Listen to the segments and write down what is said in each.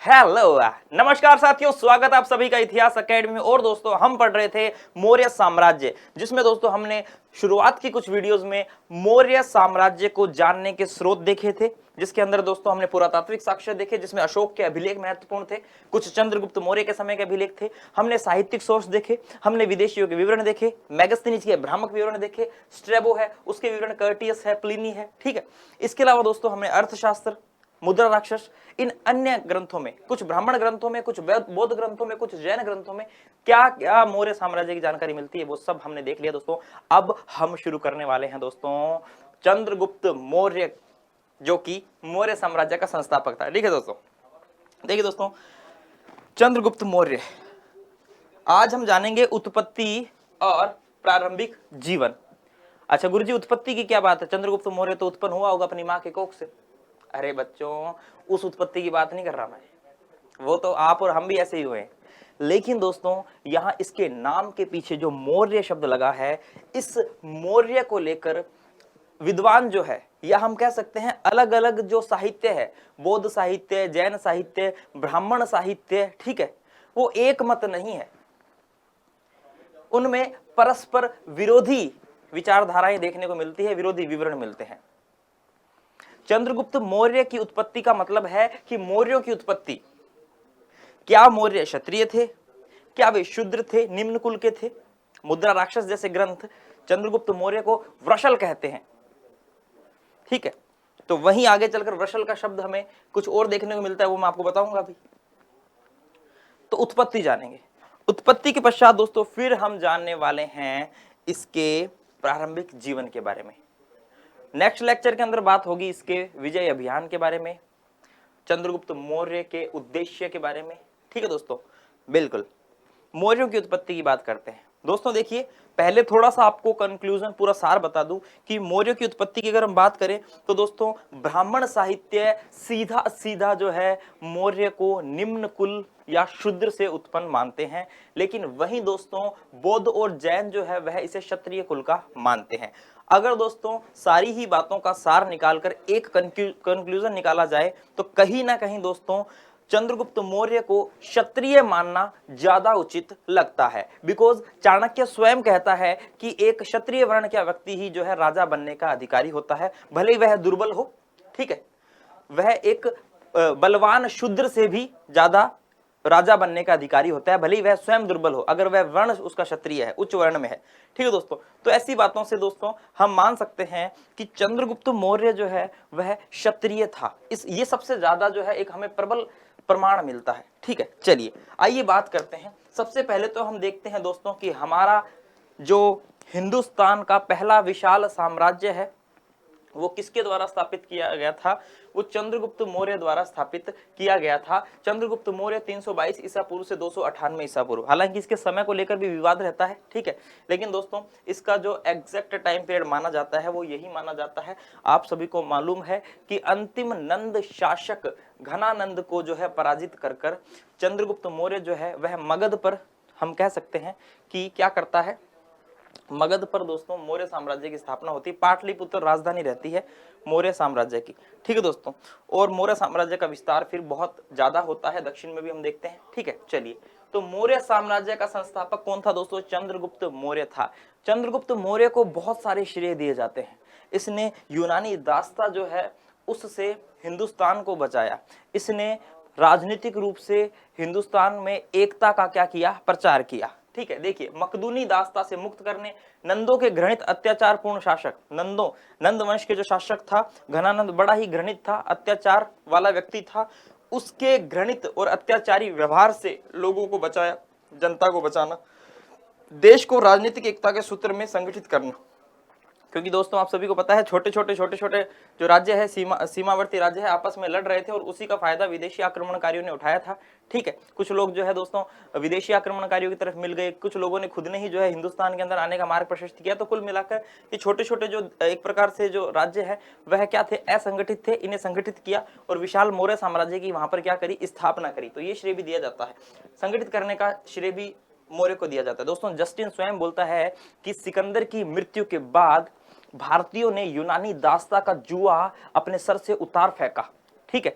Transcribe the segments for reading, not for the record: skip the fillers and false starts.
Hello नमस्कार साथियों, स्वागत है आप सभी का इतिहास एकेडमी में। और दोस्तों हम पढ़ रहे थे मौर्य साम्राज्य, जिसमें दोस्तों हमने शुरुआत की कुछ वीडियोस में मौर्य साम्राज्य को जानने के स्रोत देखे थे, जिसके अंदर दोस्तों हमने पुरातात्विक साक्ष्य देखे जिसमें अशोक के अभिलेख महत्वपूर्ण थे, कुछ चंद्रगुप्त मौर्य के समय के अभिलेख थे, हमने साहित्यिक सोर्स देखे, हमने विदेशियों के विवरण देखे, मैगस्थनीज के भ्रामक विवरण देखे, स्ट्रेबो है उसके विवरण, कर्टियस है, प्लिनी है, ठीक है। इसके अलावा दोस्तों हमने अर्थशास्त्र, मुद्रा राक्षस, इन अन्य ग्रंथों में, कुछ ब्राह्मण ग्रंथों में, कुछ बौद्ध ग्रंथों में, कुछ जैन ग्रंथों में क्या क्या मौर्य साम्राज्य की जानकारी मिलती है वो सब हमने देख लिया दोस्तों। अब हम शुरू करने वाले हैं दोस्तों चंद्रगुप्त मौर्य, जो कि मौर्य साम्राज्य का संस्थापक था। ठीक है दोस्तों, देखिए दोस्तों चंद्रगुप्त मौर्य, आज हम जानेंगे उत्पत्ति और प्रारंभिक जीवन। अच्छा गुरुजी, उत्पत्ति की क्या बात है? चंद्रगुप्त मौर्य तो उत्पन्न हुआ होगा अपनी मां के कोख से। अरे बच्चों, उस उत्पत्ति की बात नहीं कर रहा मैं, वो तो आप और हम भी ऐसे ही हुए। लेकिन दोस्तों यहां इसके नाम के पीछे जो मौर्य शब्द लगा है, इस मौर्य को लेकर विद्वान जो है, या हम कह सकते हैं अलग अलग जो साहित्य है, बौद्ध साहित्य, जैन साहित्य, ब्राह्मण साहित्य, ठीक है, वो एक मत नहीं है। उनमें परस्पर विरोधी विचारधाराएं देखने को मिलती है, विरोधी विवरण मिलते हैं। चंद्रगुप्त मौर्य की उत्पत्ति का मतलब है कि मौर्यों की उत्पत्ति, क्या मौर्य क्षत्रिय थे, क्या वे शूद्र थे, निम्न कुल के थे? मुद्रा राक्षस जैसे ग्रंथ चंद्रगुप्त मौर्य को वृषल कहते हैं, ठीक है। तो वहीं आगे चलकर वृषल का शब्द हमें कुछ और देखने को मिलता है, वो मैं आपको बताऊंगा अभी। तो उत्पत्ति जानेंगे, उत्पत्ति के पश्चात दोस्तों फिर हम जानने वाले हैं इसके प्रारंभिक जीवन के बारे में। नेक्स्ट लेक्चर के अंदर बात होगी इसके विजय अभियान के बारे में, चंद्रगुप्त मौर्य के उद्देश्य के बारे में, ठीक है दोस्तों। बिल्कुल मौर्यों की उत्पत्ति की बात करते हैं दोस्तों। देखिए पहले थोड़ा सा आपको कंक्लूजन, पूरा सार बता दूं कि मौर्यों की उत्पत्ति की अगर हम बात करें तो दोस्तों ब्राह्मण साहित्य सीधा सीधा जो है मौर्य को निम्न कुल या शूद्र से उत्पन्न मानते हैं, लेकिन वहीं दोस्तों बौद्ध और जैन जो है वह इसे क्षत्रिय कुल का मानते हैं। अगर दोस्तों सारी ही बातों का सार निकालकर एक कंक्लूजन निकाला जाए तो कहीं ना कहीं दोस्तों चंद्रगुप्त मौर्य को क्षत्रिय मानना ज्यादा उचित लगता है। बिकॉज चाणक्य स्वयं कहता है कि एक क्षत्रिय वर्ण का व्यक्ति ही जो है राजा बनने का अधिकारी होता है, भले ही वह दुर्बल हो, ठीक है। वह एक बलवान शूद्र से भी ज्यादा राजा बनने का अधिकारी होता है, भले ही वह स्वयं दुर्बल हो, अगर वह वर्ण उसका क्षत्रिय है, उच्च वर्ण में है, ठीक है दोस्तों। तो ऐसी बातों से दोस्तों हम मान सकते हैं कि चंद्रगुप्त मौर्य जो है वह क्षत्रिय था। ये सबसे ज्यादा जो है एक हमें प्रबल प्रमाण मिलता है, ठीक है। चलिए आइए बात करते हैं। सबसे पहले तो हम देखते हैं दोस्तों कि हमारा जो हिंदुस्तान का पहला विशाल साम्राज्य है वो किसके द्वारा स्थापित किया गया था? वो चंद्रगुप्त मौर्य द्वारा स्थापित किया गया था। चंद्रगुप्त मौर्य 322 ईसा पूर्व से 298 ईसा पूर्व। हालांकि इसके समय को लेकर भी विवाद रहता है, ठीक है, लेकिन दोस्तों इसका जो एग्जैक्ट टाइम पीरियड माना जाता है वो यही माना जाता है। आप सभी को मालूम है कि अंतिम नंद शासक घनानंद को जो है पराजित कर चंद्रगुप्त मौर्य जो है वह मगध पर, हम कह सकते हैं कि क्या करता है, मगध पर दोस्तों मौर्य साम्राज्य की स्थापना होती है। पाटलिपुत्र राजधानी रहती है मौर्य साम्राज्य की, ठीक है दोस्तों। और मौर्य साम्राज्य का विस्तार फिर बहुत ज्यादा होता है, दक्षिण में भी हम देखते हैं, ठीक है। चलिए, तो मौर्य साम्राज्य का संस्थापक कौन था दोस्तों? चंद्रगुप्त मौर्य था। चंद्रगुप्त मौर्य को बहुत सारे श्रेय दिए जाते हैं। इसने यूनानी दास्ता जो है उससे हिंदुस्तान को बचाया। इसने राजनीतिक रूप से हिंदुस्तान में एकता का क्या किया? प्रचार किया, ठीक है। देखिए मकदूनी दास्ता से मुक्त करने, नंदों के घृणित अत्याचारपूर्ण शासक, नंद वंश के जो शासक था घनानंद बड़ा ही घृणित था, अत्याचार वाला व्यक्ति था, उसके घृणित और अत्याचारी व्यवहार से लोगों को बचाया, जनता को बचाना, देश को राजनीतिक एकता के सूत्र में संगठित करना। क्योंकि दोस्तों आप सभी को पता है छोटे छोटे जो राज्य है, सीमावर्ती राज्य है, आपस में लड़ रहे थे और उसी का फायदा विदेशी आक्रमणकारियों ने उठाया था, ठीक है। कुछ लोग जो है दोस्तों विदेशी आक्रमणकारियों की तरफ मिल गए, कुछ लोगों ने खुद ने ही जो है हिंदुस्तान के अंदर आने का मार्ग प्रशस्त किया। तो कुल मिलाकर ये छोटे छोटे जो एक प्रकार से जो राज्य है वह क्या थे? असंगठित थे। इन्हें संगठित किया और विशाल मौर्य साम्राज्य की वहां पर क्या करी? स्थापना करी। तो ये श्रेय भी दिया जाता है, संगठित करने का श्रेय भी मौर्य को दिया जाता है। दोस्तों जस्टिन स्वयं बोलता है कि सिकंदर की मृत्यु के बाद भारतीयों ने यूनानी दास्ता का जुआ अपने सर से उतार फेंका, ठीक है।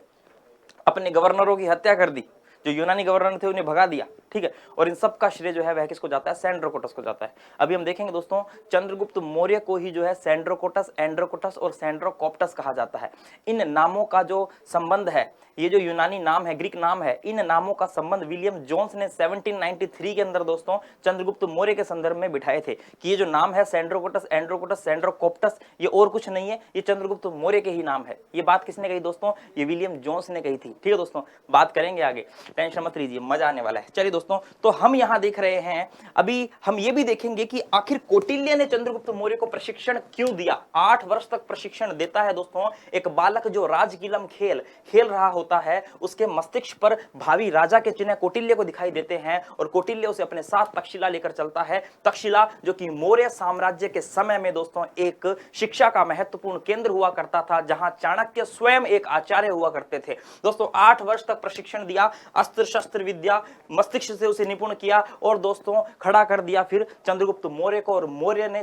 अपने गवर्नरों की हत्या कर दी, जो यूनानी गवर्नर थे उन्हें भगा दिया, ठीक है। और इन सब का श्रेय जो है वह किसको जाता है? सेंड्रोकोटस को जाता है। अभी हम देखेंगे दोस्तों, चंद्रगुप्त मौर्य को ही जो है सेंड्रोकोटस, एंड्रोकोटस और सेंड्रोकोप्टस कहा जाता है। इन नामों का जो संबंध है, ये जो यूनानी नाम है, ग्रीक नाम है, इन नामों का संबंध विलियम जोन्स ने 1793 के अंदर दोस्तों चंद्रगुप्त मौर्य के संदर्भ में बिठाए थे कि ये जो नाम है सेंड्रोकोटस, एंड्रोकोटस, सेंड्रोकोप्टस, ये और कुछ नहीं है, ये चंद्रगुप्त मौर्य के ही नाम है। ये बात किसने कही दोस्तों? ये विलियम जोन्स ने कही थी, ठीक है दोस्तों। बात करेंगे आगे, टेंशन मत लीजिए, मजा आने वाला है। चलिए दोस्तों, तो हम यहां देख रहे हैं, अभी हम ये भी देखेंगे कि आखिर कौटिल्य ने चंद्रगुप्त मौर्य को प्रशिक्षण क्यों दिया। 8 वर्ष तक प्रशिक्षण देता है दोस्तों। एक बालक जो राजकीलम खेल खेल रहा होता है, उसके मस्तिष्क पर भावी राजा के चिन्ह कौटिल्य को दिखाई देते हैं और कौटिल्य उसे अपने साथ तक्षशिला लेकर चलता है। तक्षशिला जो कि मौर्य साम्राज्य के समय में दोस्तों एक शिक्षा का महत्वपूर्ण केंद्र हुआ करता था, जहां चाणक्य स्वयं एक आचार्य हुआ करते थे। दोस्तों 8 वर्ष तक प्रशिक्षण दिया, अस्त्र शस्त्र विद्या मस्तिष्क से उसे निपुण किया और दोस्तों खड़ा कर दिया फिर चंद्रगुप्त मौर्य को। और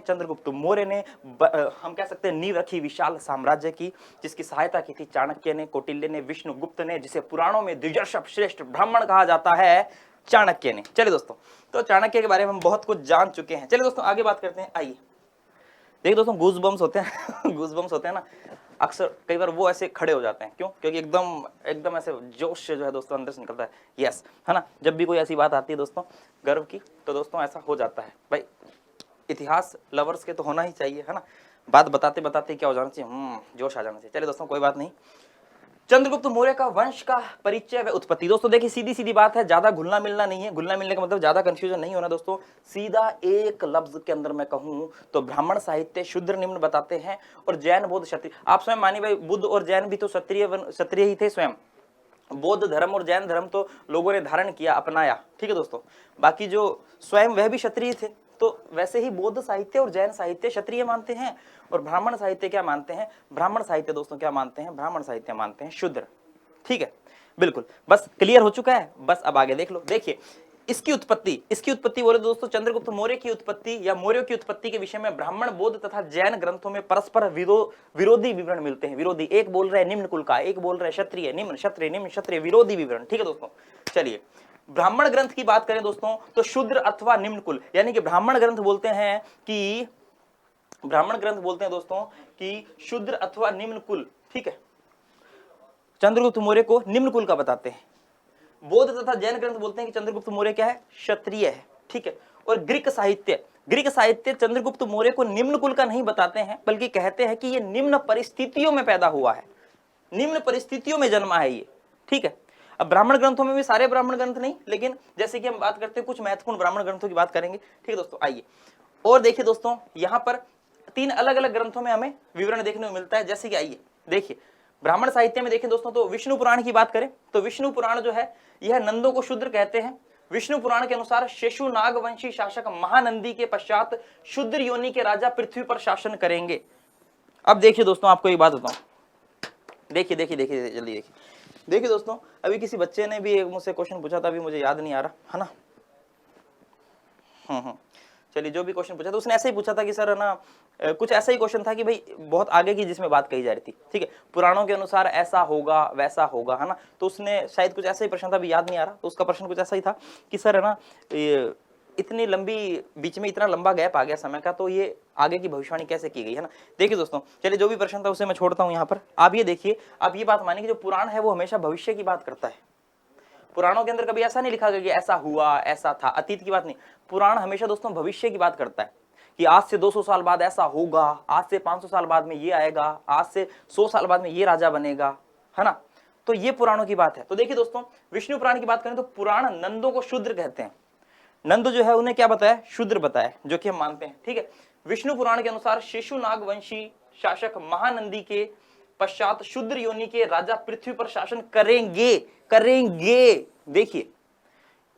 चंद्रगुप्त मौर्य ने हम कह सकते हैं नींव रखी विशाल साम्राज्य की, जिसकी सहायता की थी चाणक्य ने, कौटिल्य ने, विष्णुगुप्त ने, जिसे पुराणों में द्विजर्षभ श्रेष्ठ ब्राह्मण कहा जाता है, चाणक्य ने। चलिए दोस्तों, तो चाणक्य के बारे में हम बहुत कुछ जान चुके हैं। चलिए दोस्तों आगे बात करते हैं। आइए देखिए दोस्तों, गूज बम्स होते हैं गूज बम्स होते हैं ना, अक्सर कई बार वो ऐसे खड़े हो जाते हैं। क्यों? क्योंकि एकदम ऐसे जोश से जो है दोस्तों अंदर से निकलता है, यस, है ना। जब भी कोई ऐसी बात आती है दोस्तों गर्व की, तो दोस्तों ऐसा हो जाता है। भाई इतिहास लवर्स के तो होना ही चाहिए, है ना। बात बताते बताते क्या हो जाना चाहिए, जोश आ जाना चाहिए। चलिए दोस्तों, कोई बात नहीं। चंद्रगुप्त मौर्य का वंश का परिचय व उत्पत्ति। दोस्तों देखिए, सीधी सीधी बात है, ज्यादा घुलना मिलना नहीं है। घुलना मिलने का मतलब ज्यादा कंफ्यूजन नहीं होना दोस्तों। सीधा एक लफ्ज के अंदर मैं कहूं तो ब्राह्मण साहित्य शूद्र निम्न बताते हैं और जैन बौद्ध क्षत्रिय। आप स्वयं मानिए भाई, बुद्ध और जैन भी तो क्षत्रिय ही थे स्वयं। बौद्ध धर्म और जैन धर्म तो लोगों ने धारण किया, अपनाया, ठीक है दोस्तों। बाकी जो स्वयं वह भी क्षत्रिय थे। तो वैसे ही बौद्ध साहित्य और जैन साहित्य क्षत्रिय मानते हैं और ब्राह्मण साहित्य क्या मानते हैं? ब्राह्मण साहित्य दोस्तों क्या मानते हैं? ब्राह्मण साहित्य मानते हैं शूद्र, ठीक है, बिल्कुल। बस क्लियर हो चुका है। बस अब आगे देख लो। देखिए इसकी उत्पत्ति बोले दोस्तों, चंद्रगुप्त मौर्य की उत्पत्ति या मौर्य की उत्पत्ति के विषय में ब्राह्मण, बौद्ध तथा जैन ग्रंथों में परस्पर विरोधी विवरण मिलते हैं। विरोधी, एक बोल रहे निम्न कुल का, एक बोल रहे क्षत्रिय, निम्न क्षत्रिय, निम्न क्षत्रिय, विरोधी विवरण, ठीक है दोस्तों। चलिए ब्राह्मण ग्रंथ की बात करें दोस्तों, तो शूद्र अथवा निम्न कुल, यानी कि ब्राह्मण ग्रंथ बोलते हैं दोस्तों कि शूद्र अथवा निम्न कुल, ठीक है। चंद्रगुप्त मौर्य को निम्न कुल का बताते हैं। बौद्ध तथा जैन ग्रंथ बोलते हैं कि चंद्रगुप्त मौर्य क्या है? क्षत्रिय है, ठीक है। और ग्रीक साहित्य चंद्रगुप्त मौर्य को निम्न कुल का नहीं बताते हैं, बल्कि कहते हैं कि ये निम्न परिस्थितियों में पैदा हुआ है, निम्न परिस्थितियों में जन्मा है ये, ठीक है। अब ब्राह्मण ग्रंथों में भी सारे ब्राह्मण ग्रंथ नहीं, लेकिन जैसे कि हम बात करते हैं कुछ महत्वपूर्ण ब्राह्मण ग्रंथों की बात करेंगे, ठीक है दोस्तों। आइए और देखिए दोस्तों, यहां पर 3 अलग अलग ग्रंथों में हमें विवरण देखने को मिलता है। जैसे कि आइए देखिए, ब्राह्मण साहित्य में देखें दोस्तों, तो विष्णु पुराण की बात करें तो विष्णु पुराण जो है यह नंदों को शूद्र कहते हैं। विष्णु पुराण के अनुसार शेषु नागवंशी शासक महानंदी के पश्चात शूद्र योनि के राजा पृथ्वी पर शासन करेंगे। अब देखिए दोस्तों, आपको एक बात बताऊं, देखिए जल्दी देखिए दोस्तों, अभी किसी बच्चे ने भी मुझसे क्वेश्चन पूछा था, अभी मुझे याद नहीं आ रहा, है ना। चलिए, जो भी क्वेश्चन पूछा था उसने ऐसे ही पूछा था कि सर है ना, कुछ ऐसा ही क्वेश्चन था कि भाई बहुत आगे की जिसमें बात कही जा रही थी, ठीक है, पुराणों के अनुसार ऐसा होगा वैसा होगा, है ना। तो उसने शायद कुछ ऐसा ही प्रश्न था, अभी याद नहीं आ रहा, तो उसका प्रश्न कुछ ऐसा ही था कि सर है ना, इतनी लंबी बीच में इतना लंबा गैप आ गया समय का, तो ये आगे की भविष्यवाणी कैसे की गई, है ना। देखिए दोस्तों, चलिए जो भी प्रश्न था उसे मैं छोड़ता हूं यहाँ पर। आप ये देखिए, आप ये बात मानिए कि जो पुराण है वो हमेशा भविष्य की बात करता है। पुराणों के अंदर कभी ऐसा नहीं लिखा गया कि ऐसा हुआ, ऐसा था, अतीत की बात नहीं। पुराण हमेशा दोस्तों भविष्य की बात करता है कि आज से 200 साल बाद ऐसा होगा, आज से 500 साल बाद में ये आएगा, आज से 100 साल बाद में ये राजा बनेगा, है ना। तो ये पुराणों की बात है। तो देखिए दोस्तों, विष्णु पुराण की बात करें तो पुराण नंदों को शूद्र कहते हैं। नंद जो है उन्हें क्या बताया? शूद्र बताया, जो कि हम मानते हैं, ठीक है। विष्णु पुराण के अनुसार शेषु नागवंशी शासक महानंदी के पश्चात शूद्र योनि के राजा पृथ्वी पर शासन करेंगे। देखिए,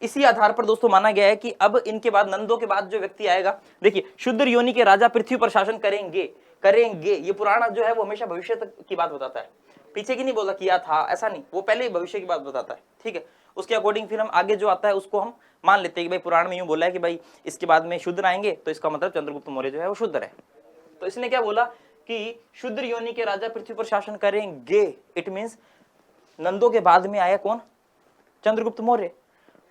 इसी आधार पर दोस्तों माना गया है कि अब इनके बाद, नंदों के बाद जो व्यक्ति आएगा, देखिए, शूद्र योनि के राजा पृथ्वी पर शासन करेंगे। ये पुराण जो है वो हमेशा भविष्य तक की बात बताता है, पीछे की नहीं बोला किया था ऐसा नहीं, वो पहले ही भविष्य की बात बताता है, ठीक है। उसके अकॉर्डिंग फिर हम आगे जो आता है उसको हम मान लेते हैं कि भाई पुराण में यूं बोला है कि भाई इसके बाद में शूद्र आएंगे, तो इसका मतलब चंद्रगुप्त मौर्य जो है वो शूद्र है। तो इसने क्या बोला कि शूद्र योनि के राजा पृथ्वी पर शासन करेंगे, इट मींस नंदों के बाद में आया कौन? चंद्रगुप्त मौर्य,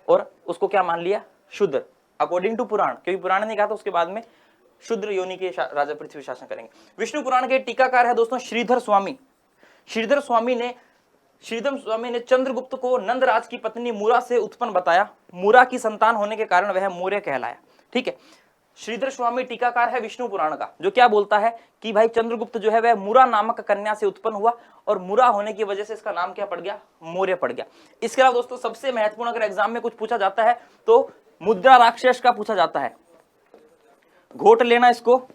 और उसको क्या मान लिया? शूद्र, अकॉर्डिंग टू पुराण, क्योंकि पुराण ने कहा था उसके बाद में शूद्र योनि के राजा पृथ्वी शासन करेंगे। विष्णु पुराण के टीकाकार है दोस्तों श्रीधर स्वामी। श्रीधर स्वामी ने चंद्रगुप्त को नंदराज की पत्नी मूरा से उत्पन्न बताया। मूरा की संतान होने के कारण वह मौर्य कहलाया। ठीक है, श्रीधर स्वामी टीकाकार है विष्णु पुराण का, जो क्या बोलता है कि भाई चंद्रगुप्त जो है वह मूरा नामक कन्या से उत्पन्न हुआ, और मूरा होने की वजह से इसका नाम क्या पड़ गया? मौर्य पड़ गया। इसके अलावा दोस्तों सबसे महत्वपूर्ण अगर एग्जाम में कुछ पूछा जाता है तो मुद्रा राक्षस का पूछा जाता है। घोट लेना इसको,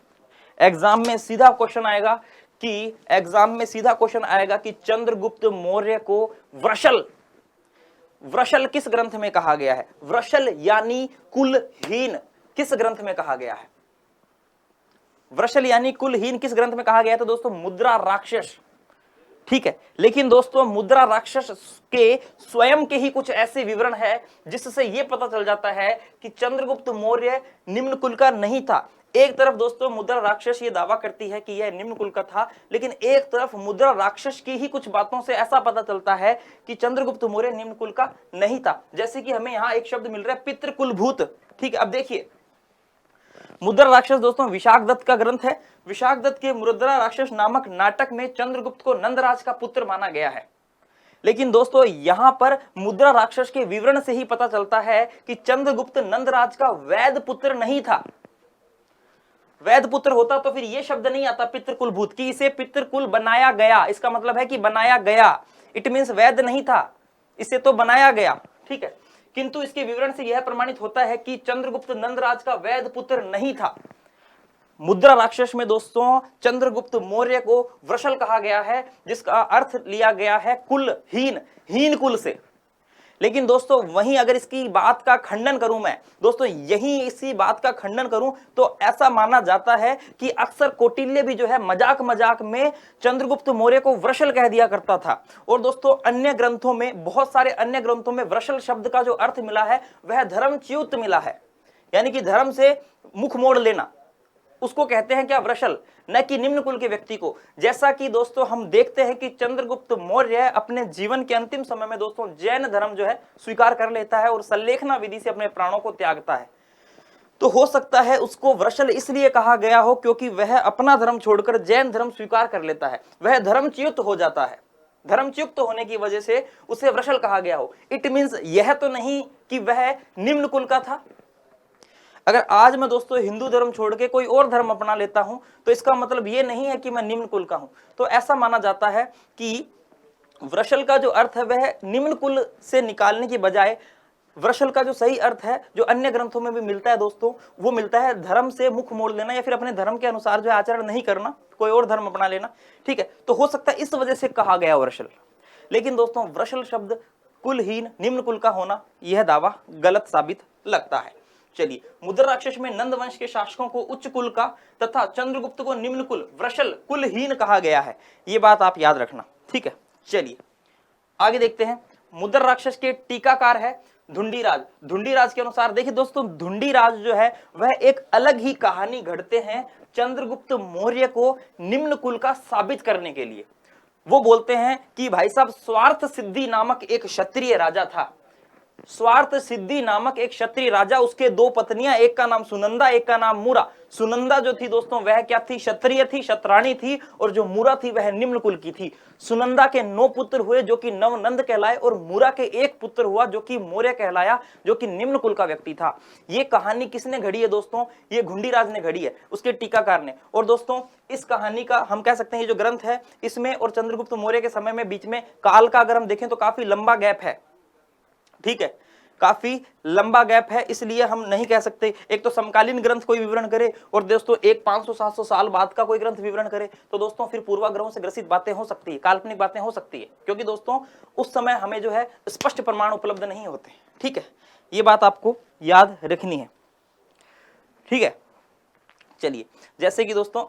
एग्जाम में सीधा क्वेश्चन आएगा कि चंद्रगुप्त मौर्य को वृषल किस ग्रंथ में कहा गया है? वृषल यानी कुलहीन किस ग्रंथ में कहा गया है? वृषल यानी कुलहीन किस ग्रंथ में कहा गया है? तो दोस्तों मुद्रा राक्षस। ठीक है, लेकिन दोस्तों मुद्रा राक्षस के स्वयं के ही कुछ ऐसे विवरण है जिससे यह पता चल जाता है कि चंद्रगुप्त मौर्य निम्न कुल का नहीं था। एक तरफ दोस्तों मुद्रा राक्षस ये दावा करती है कि यह निम्न कुल का था, लेकिन एक तरफ मुद्रा राक्षस की ही कुछ बातों से ऐसा पता चलता है कि चंद्रगुप्त मौर्य निम्न कुल का नहीं था। जैसे कि हमें यहां एक शब्द मिल रहा है पितृकुलभूत। ठीक है, अब देखिए मुद्रा राक्षस दोस्तों विशाख दत्त का ग्रंथ है। विशाख दत्त के मुद्रा राक्षस नामक नाटक में चंद्रगुप्त को नंदराज का पुत्र माना गया है। लेकिन दोस्तों यहां पर मुद्रा राक्षस के विवरण से ही पता चलता है कि चंद्रगुप्त नंदराज का वैध पुत्र नहीं था। वैध पुत्र होता तो फिर यह शब्द नहीं आता पितृकुलभूत, कि इसे पितृकुल बनाया गया। इसका मतलब है कि बनाया गया, इट मींस वैध नहीं था, इसे तो बनाया गया। ठीक है, किंतु इसके विवरण से यह प्रमाणित होता है कि चंद्रगुप्त नंदराज का वैध पुत्र नहीं था। मुद्रा राक्षस में दोस्तों चंद्रगुप्त मौर्य को वृषल कहा गया है, जिसका अर्थ लिया गया है कुलहीन, हीन कुल से। लेकिन दोस्तों वहीं अगर इसकी बात का खंडन करूं मैं, दोस्तों यही इसी बात का खंडन करूं तो ऐसा माना जाता है कि अक्सर कौटिल्य भी जो है मजाक मजाक में चंद्रगुप्त मौर्य को वृषल कह दिया करता था। और दोस्तों अन्य ग्रंथों में, बहुत सारे अन्य ग्रंथों में वृषल शब्द का जो अर्थ मिला है वह धर्मच्युत मिला है, यानी कि धर्म से मुख मोड़ लेना, उसको कहते हैं क्या? वृषल, न कि निम्न कुल के व्यक्ति को। जैसा कि दोस्तों हम देखते हैं कि चंद्रगुप्त मौर्य अपने जीवन के अंतिम समय में दोस्तों जैन धर्म जो है स्वीकार कर लेता है और संलेखना विधि से अपने प्राणों को त्यागता है। तो हो सकता है उसको वृषल इसलिए कहा गया हो क्योंकि वह अपना धर्म छोड़कर जैन धर्म स्वीकार कर लेता है, वह धर्मच्युत हो जाता है। धर्मच्युत होने की वजह से उसे वृषल कहा गया हो। इट मींस यह तो नहीं कि वह निम्न कुल का था। अगर आज मैं दोस्तों हिंदू धर्म छोड़ के कोई और धर्म अपना लेता हूं तो इसका मतलब यह नहीं है कि मैं निम्न कुल का हूं। तो ऐसा माना जाता है कि वृषल का जो अर्थ है वह निम्न कुल से निकालने की बजाय वृषल का जो सही अर्थ है, जो अन्य ग्रंथों में भी मिलता है दोस्तों, वो मिलता है धर्म से मुख मोड़ लेना, या फिर अपने धर्म के अनुसार जो आचरण नहीं करना, कोई और धर्म अपना लेना। ठीक है, तो हो सकता है इस वजह से कहा गया वृषल। लेकिन दोस्तों वृषल शब्द कुलहीन, निम्न कुल का होना, यह दावा गलत साबित लगता है। चलिए, मुद्रा राक्षस में नंद वंश के शासकों को उच्च कुल का तथा चंद्रगुप्त को निम्न कुल वृषल कुलहीन कहा गया है, ये बात आप याद रखना। ठीक है, चलिए आगे देखते हैं। मुद्रा राक्षस के टीकाकार है धुंडीराज। धुंडीराज के अनुसार देखिए दोस्तों, धुंडीराज जो है वह एक अलग ही कहानी घड़ते हैं चंद्रगुप्त मौर्य को निम्न कुल का साबित करने के लिए। वो बोलते हैं कि भाई साहब स्वार्थ सिद्धि नामक एक क्षत्रिय राजा था। स्वार्थ सिद्धि नामक एक क्षत्रिय राजा, उसके दो पत्नियां, एक का नाम सुनंदा, एक का नाम मूरा। सुनंदा जो थी दोस्तों वह क्या थी? क्षत्रिय थी, क्षत्राणी थी, और जो मूरा थी वह निम्न कुल की थी। सुनंदा के 9 पुत्र हुए जो कि नवनंद कहलाए, और मूरा के 1 पुत्र हुआ जो कि मौर्य कहलाया, जो कि निम्न कुल का व्यक्ति था। ये कहानी किसने घड़ी है दोस्तों? ये घुंडीराज ने घड़ी है, उसके टीकाकार ने। और दोस्तों इस कहानी का हम कह सकते हैं, ये जो ग्रंथ है इसमें और चंद्रगुप्त मौर्य के समय में बीच में काल का अगर हम देखें तो काफी लंबा गैप है। ठीक है, काफी लंबा गैप है, इसलिए हम नहीं कह सकते एक तो समकालीन ग्रंथ कोई विवरण करे और दोस्तों एक 500-700 साल बाद का कोई ग्रंथ विवरण करे, तो दोस्तों फिर पूर्वाग्रहों से ग्रसित बातें हो सकती है, काल्पनिक बातें हो सकती है, क्योंकि दोस्तों उस समय हमें जो है स्पष्ट प्रमाण उपलब्ध नहीं होते। ठीक है, ये बात आपको याद रखनी है। ठीक है, चलिए जैसे कि दोस्तों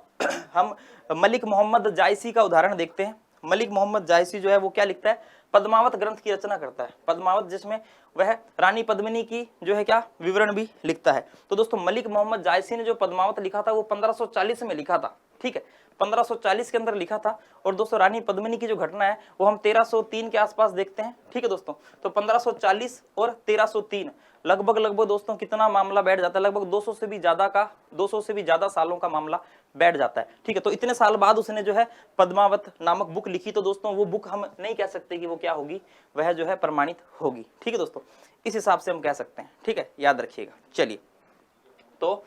हम मलिक मोहम्मद जायसी का उदाहरण देखते हैं। मलिक मोहम्मद जायसी जो है वो क्या लिखता है? पद्मावत ग्रंथ की रचना करता है। पद्मावत जिसमें वह रानी पद्मिनी की जो है क्या विवरण भी लिखता है। तो दोस्तों मलिक मोहम्मद जायसी ने जो पद्मावत लिखा था वो 1540 में लिखा था। ठीक है, 1540 के अंदर लिखा था। और दोस्तों रानी पद्मिनी की जो घटना है वो हम 1303 के आसपास देखते हैं। ठीक है दोस्तों, तो 1540 और 1303 लगभग दोस्तों कितना मामला बैठ जाता है, लगभग 200 से भी ज्यादा सालों का मामला बैठ जाता है। ठीक है, तो इतने साल बाद उसने जो है पद्मावत नामक बुक लिखी, तो दोस्तों वो बुक हम नहीं कह सकते कि वो क्या होगी, वह जो है प्रमाणित होगी। ठीक है दोस्तों, इस हिसाब से हम कह सकते हैं। ठीक है, याद रखिएगा। चलिए, तो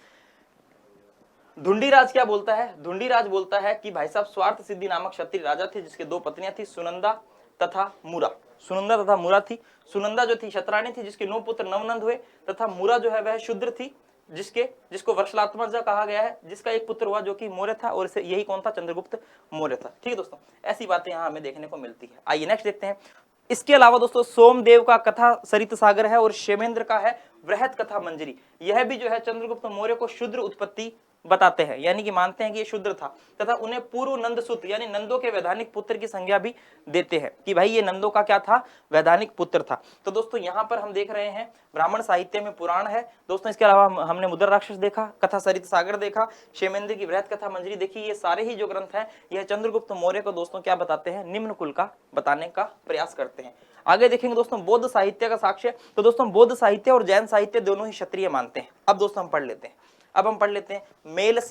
धुंडीराज क्या बोलता है? धुंडीराज बोलता है कि भाई साहब स्वार्थ सिद्धि नामक क्षत्रिय राजा थे जिसके दो पत्नियां थी, सुनंदा तथा मुरा। सुनंदा तथा मुरा थी। सुनंदा जो थी क्षत्राणी थी जिसके 9 पुत्र नवनंद हुए, तथा मुरा जो है वह शूद्र थी जिसको वर्षलात्मजा कहा गया है, जिसका एक पुत्र हुआ जो कि मौर्य था, और यही कौन था? चंद्रगुप्त मौर्य था। ठीक है दोस्तों, ऐसी बातें यहाँ हमें देखने को मिलती है। आइए नेक्स्ट देखते हैं। इसके अलावा दोस्तों सोमदेव का कथा सरित सागर है और क्षेमेंद्र का है वृहत कथा मंजरी। यह भी जो है चंद्रगुप्त मौर्य को शूद्र उत्पत्ति बताते हैं, यानी कि मानते हैं कि ये शूद्र था, तथा उन्हें पूर्व नंदसुत यानी नंदों के वैधानिक पुत्र की संज्ञा भी देते हैं कि भाई ये नंदों का क्या था? वैधानिक पुत्र था। तो दोस्तों यहाँ पर हम देख रहे हैं ब्राह्मण साहित्य में पुराण है दोस्तों। इसके अलावा हमने मुद्रा राक्षस देखा, कथा सरित सागर देखा, क्षेमेंद्र की वृहत कथा मंजरी देखी। ये सारे ही जो ग्रंथ हैं यह चंद्रगुप्त मौर्य को दोस्तों क्या बताते हैं? निम्न कुल का बताने का प्रयास करते हैं। आगे देखेंगे दोस्तों बौद्ध साहित्य का साक्ष्य। तो दोस्तों बौद्ध साहित्य और जैन साहित्य दोनों ही क्षत्रिय मानते हैं। अब दोस्तों हम पढ़ लेते हैं। अब हम पढ़ लेते हैं